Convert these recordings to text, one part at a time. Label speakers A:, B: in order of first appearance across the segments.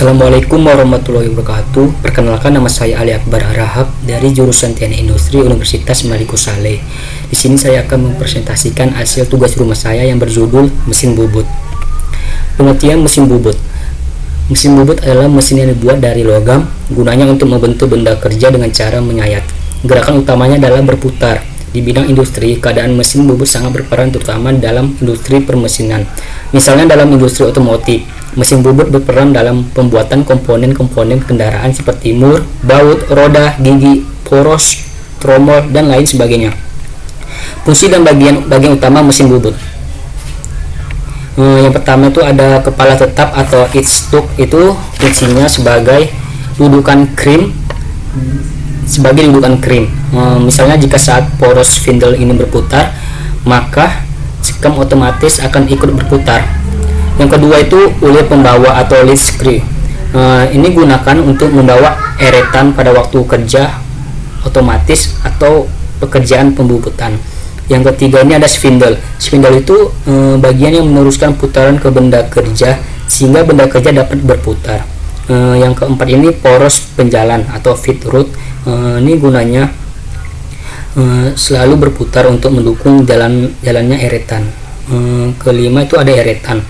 A: Assalamualaikum warahmatullahi wabarakatuh. Perkenalkan, nama saya Ali Akbar Harahap dari jurusan Teknik Industri Universitas Maliku Saleh. Di sini saya akan mempresentasikan hasil tugas rumah saya yang berjudul mesin bubut. Pengertian mesin bubut. Mesin bubut adalah mesin yang dibuat dari logam, gunanya untuk membentuk benda kerja dengan cara menyayat. Gerakan utamanya adalah berputar. Di bidang industri, keadaan mesin bubut sangat berperan terutama dalam industri permesinan. Misalnya dalam industri otomotif, mesin bubut berperan dalam pembuatan komponen-komponen kendaraan seperti mur, baut, roda, gigi, poros, tromol, dan lain sebagainya. Fungsi dan bagian utama mesin bubut. Yang pertama itu ada kepala tetap atau headstock, itu fungsinya sebagai dudukan krim. Misalnya jika saat poros spindle ini berputar, maka sekam otomatis akan ikut berputar. Yang kedua itu ulir pembawa atau lead screw. Ini gunakan untuk membawa eretan pada waktu kerja otomatis atau pekerjaan pembubutan. Yang ketiga ini ada spindle. Spindle itu bagian yang meneruskan putaran ke benda kerja sehingga benda kerja dapat berputar. Yang keempat ini poros penjalan atau feed rod. Ini gunanya selalu berputar untuk mendukung jalannya eretan. Kelima itu ada eretan.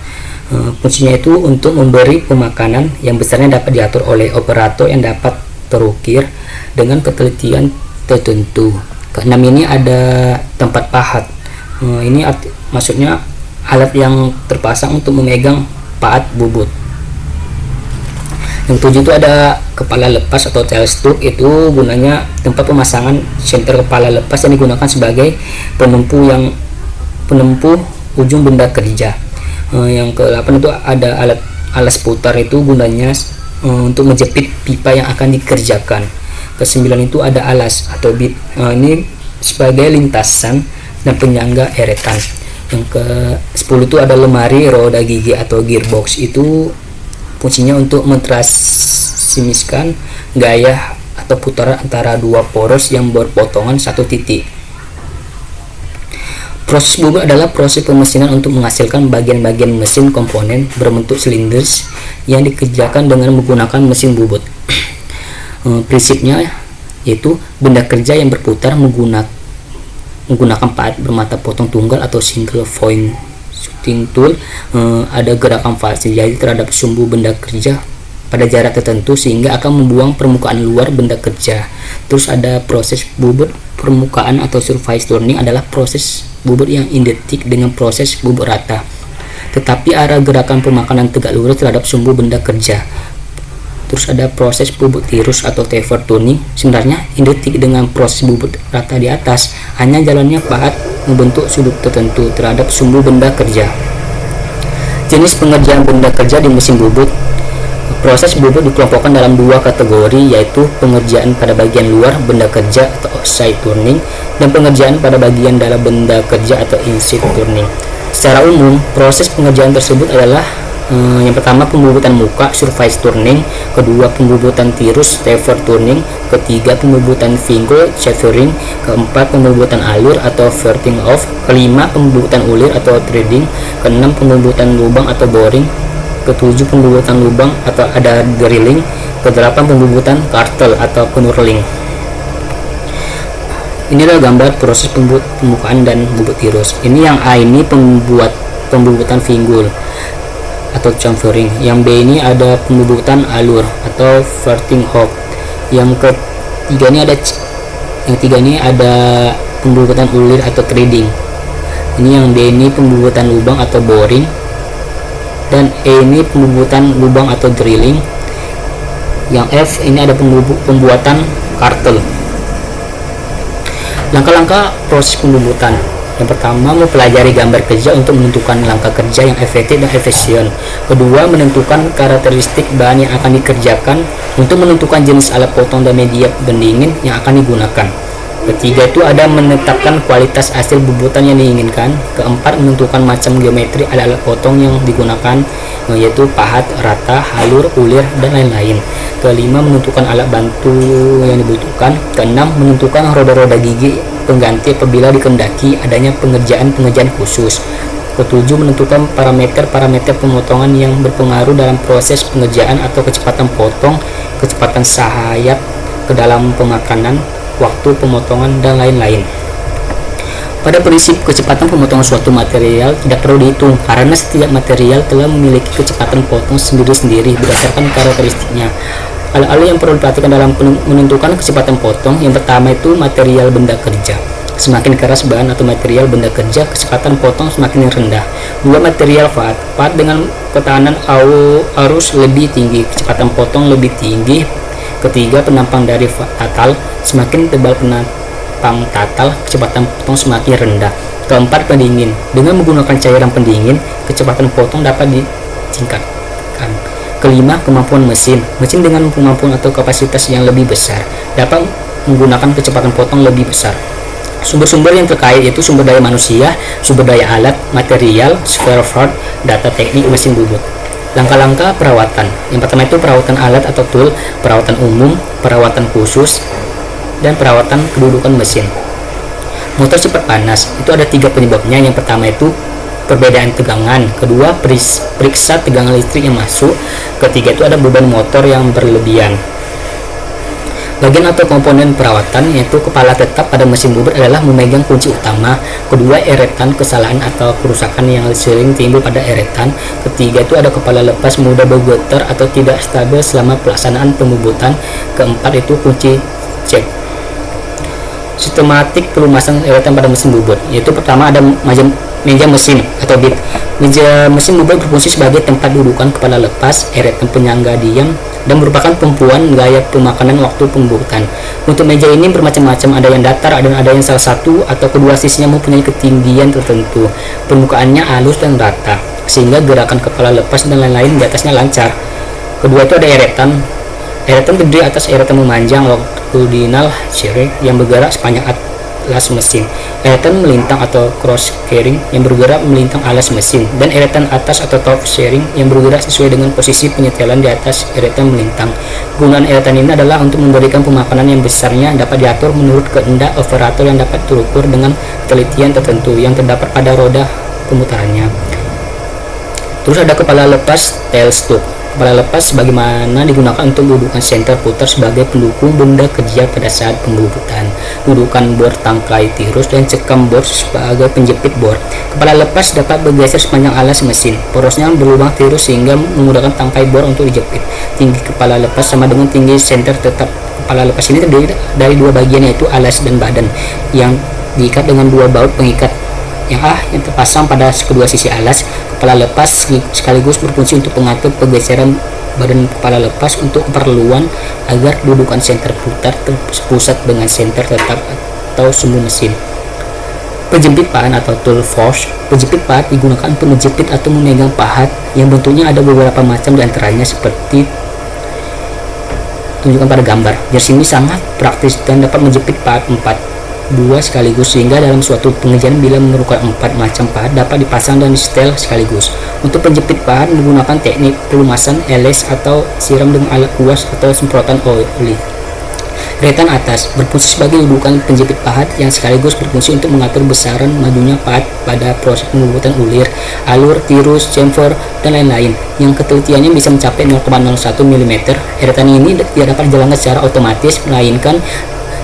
A: Fungsinya itu untuk memberi pemakanan yang besarnya dapat diatur oleh operator yang dapat terukir dengan ketelitian tertentu. Keenam ini ada tempat pahat. Ini maksudnya alat yang terpasang untuk memegang pahat bubut. Yang ketujuh itu ada kepala lepas atau tailstock, itu gunanya tempat pemasangan senter kepala lepas yang digunakan sebagai penempuh ujung benda kerja. Yang ke-8 itu ada alas putar, itu gunanya untuk menjepit pipa yang akan dikerjakan. Ke-9 itu ada alas atau bit, ini sebagai lintasan dan penyangga eretan. Yang ke-10 itu ada lemari roda gigi atau gearbox, itu fungsinya untuk mentransmisikan gaya atau putaran antara dua poros yang berpotongan satu titik. Proses bubut adalah proses pemesinan untuk menghasilkan bagian-bagian mesin komponen berbentuk silinder yang dikerjakan dengan menggunakan mesin bubut. Prinsipnya yaitu benda kerja yang berputar menggunakan pahat bermata potong tunggal atau single point shooting tool. Ada gerakan fasilitasi terhadap sumbu benda kerja pada jarak tertentu sehingga akan membuang permukaan luar benda kerja. Terus ada proses bubut permukaan atau surface turning, adalah proses bubut yang identik dengan proses bubut rata, tetapi arah gerakan pemakanan tegak lurus terhadap sumbu benda kerja. Terus ada proses bubut tirus atau taper turning, sebenarnya identik dengan proses bubut rata di atas, hanya jalannya pahat membentuk sudut tertentu terhadap sumbu benda kerja. Jenis pengerjaan benda kerja di mesin bubut. Proses bubut dikelompokkan dalam dua kategori, yaitu pengerjaan pada bagian luar benda kerja atau outside turning dan pengerjaan pada bagian dalam benda kerja atau inside turning. Secara umum, proses pengerjaan tersebut adalah yang pertama pembubutan muka surface turning, kedua pembubutan tirus taper turning, ketiga pembubutan vingle chamfering, keempat pembubutan alur atau verting off, kelima pembubutan ulir atau threading, keenam pembubutan lubang atau boring, ketujuh pembubutan lubang atau ada drilling, kedelapan pembubutan kartel atau knurling. Ini adalah gambar proses pembukaan dan bubut tirus. Ini yang A ini pembubutan vingle atau chamfering, yang B ini ada pembubutan alur atau verting off, yang ketiga ini ada pembubutan ulir atau threading. Ini yang D ini pembubutan lubang atau boring, dan E ini pembubutan lubang atau drilling. Yang F ini ada pembuatan kartel. Langkah-langkah proses pembubutan. Yang pertama, mempelajari gambar kerja untuk menentukan langkah kerja yang efektif dan efisien. Kedua, menentukan karakteristik bahan yang akan dikerjakan untuk menentukan jenis alat potong dan media pendingin yang akan digunakan. Ketiga itu ada menetapkan kualitas hasil bubutan yang diinginkan. Keempat, menentukan macam geometri alat-alat potong yang digunakan, yaitu pahat, rata, halur, ulir, dan lain-lain. Kelima, menentukan alat bantu yang dibutuhkan. Keenam, menentukan roda-roda gigi pengganti apabila dikehendaki adanya pengerjaan khusus. Ketujuh, menentukan parameter-parameter pemotongan yang berpengaruh dalam proses pengerjaan atau kecepatan potong, kecepatan sayap ke dalam pemakanan, waktu pemotongan, dan lain-lain. Pada prinsip, kecepatan pemotongan suatu material tidak perlu dihitung karena setiap material telah memiliki kecepatan potong sendiri-sendiri berdasarkan karakteristiknya. Hal-hal yang perlu diperhatikan dalam menentukan kecepatan potong, yang pertama itu material benda kerja. Semakin keras bahan atau material benda kerja, kecepatan potong semakin rendah. Dua, material paat dengan ketahanan arus lebih tinggi, kecepatan potong lebih tinggi. Ketiga, penampang dari tatal, semakin tebal penampang tatal, kecepatan potong semakin rendah. Keempat, pendingin. Dengan menggunakan cairan pendingin, kecepatan potong dapat ditingkatkan. Kelima, kemampuan mesin. Mesin dengan kemampuan atau kapasitas yang lebih besar dapat menggunakan kecepatan potong lebih besar. Sumber-sumber yang terkait yaitu sumber daya manusia, sumber daya alat, material, spare part, data teknik mesin bubut. Langkah-langkah perawatan. Yang pertama itu perawatan alat atau tool, perawatan umum, perawatan khusus, dan perawatan kedudukan mesin. Motor cepat panas itu ada 3 penyebabnya. Yang pertama itu perbedaan tegangan, kedua periksa tegangan listrik yang masuk, ketiga itu ada beban motor yang berlebihan. Bagian atau komponen perawatan yaitu kepala tetap pada mesin bubut adalah memegang kunci utama, kedua eretan, kesalahan atau kerusakan yang sering timbul pada eretan, ketiga itu ada kepala lepas mudah bergetar atau tidak stabil selama pelaksanaan pembubutan, keempat itu kunci cek. Sistematik pelumasan eretan pada mesin bubut yaitu pertama ada meja mesin atau bit. Meja mesin bubut berfungsi sebagai tempat dudukan kepala lepas, eretan penyangga diam, dan merupakan tumpuan gaya pemakanan waktu pembubutan. Untuk meja ini bermacam-macam, ada yang datar dan ada yang salah satu atau kedua sisinya mempunyai ketinggian tertentu. Permukaannya halus dan rata, sehingga gerakan kepala lepas dan lain-lain di atasnya lancar. Kedua itu ada eretan. Eretan terdiri atas eretan memanjang longitudinal shearing yang bergerak sepanjang alas mesin, eretan melintang atau cross shearing yang bergerak melintang alas mesin, dan eretan atas atau top shearing yang bergerak sesuai dengan posisi penyetelan di atas eretan melintang. Gunaan eretan ini adalah untuk memberikan pemakanan yang besarnya dapat diatur menurut kehendak operator yang dapat terukur dengan telitian tertentu yang terdapat pada roda pemutarannya. Terus ada kepala lepas tail stroke. Kepala lepas bagaimana digunakan untuk dudukan senter putar sebagai pendukung benda kerja pada saat pembubutan, dudukan bor tangkai tirus, dan cekam bor sebagai penjepit bor. Kepala lepas dapat bergeser sepanjang alas mesin, porosnya berlubang tirus sehingga memudahkan tangkai bor untuk dijepit. Tinggi kepala lepas sama dengan tinggi senter tetap. Kepala lepas ini terdiri dari 2 bagian yaitu alas dan badan yang diikat dengan 2 baut pengikat yang terpasang pada kedua sisi alas. Kepala lepas sekaligus berfungsi untuk mengatur pergeseran badan kepala lepas untuk keperluan agar dudukan senter putar terpusat dengan senter tetap atau sumbu mesin. Penjepit pahat atau tool force. Penjepit pahat digunakan untuk menjepit atau memegang pahat yang bentuknya ada beberapa macam, diantaranya seperti tunjukkan pada gambar. Jenis ini sangat praktis dan dapat menjepit pahat 2 sekaligus, sehingga dalam suatu pengerjaan bila memerlukan 4 macam pahat dapat dipasang dan disetel sekaligus. Untuk penjepit pahat menggunakan teknik pelumasan, eles atau siram dengan alat kuas atau semprotan oli. Eretan atas berfungsi sebagai dudukan penjepit pahat yang sekaligus berfungsi untuk mengatur besaran majunya pahat pada proses pembubutan ulir, alur, tirus, chamfer, dan lain-lain yang ketelitiannya bisa mencapai 0,01 mm. Eretan ini tidak dapat dijalankan secara otomatis melainkan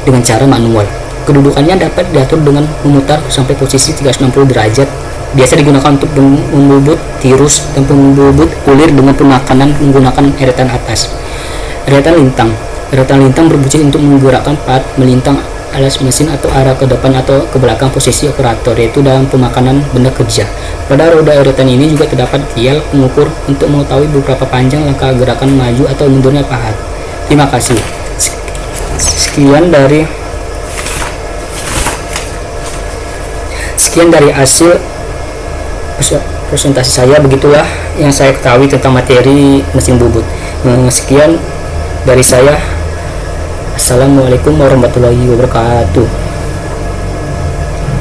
A: dengan cara manual. Kedudukannya dapat diatur dengan memutar sampai posisi 360 derajat. Biasa digunakan untuk membubut tirus dan pembubut ulir dengan pemakanan menggunakan eretan atas. Eretan lintang. Eretan lintang berfungsi untuk menggerakkan pahat melintang alas mesin atau arah ke depan atau ke belakang posisi operator, yaitu dalam pemakanan benda kerja. Pada roda eretan ini juga terdapat dial pengukur untuk mengetahui beberapa panjang langkah gerakan maju atau mundurnya pahat. Terima kasih. Sekian dari hasil presentasi saya. Begitulah yang saya ketahui tentang materi mesin bubut. Sekian dari saya. Assalamualaikum warahmatullahi wabarakatuh.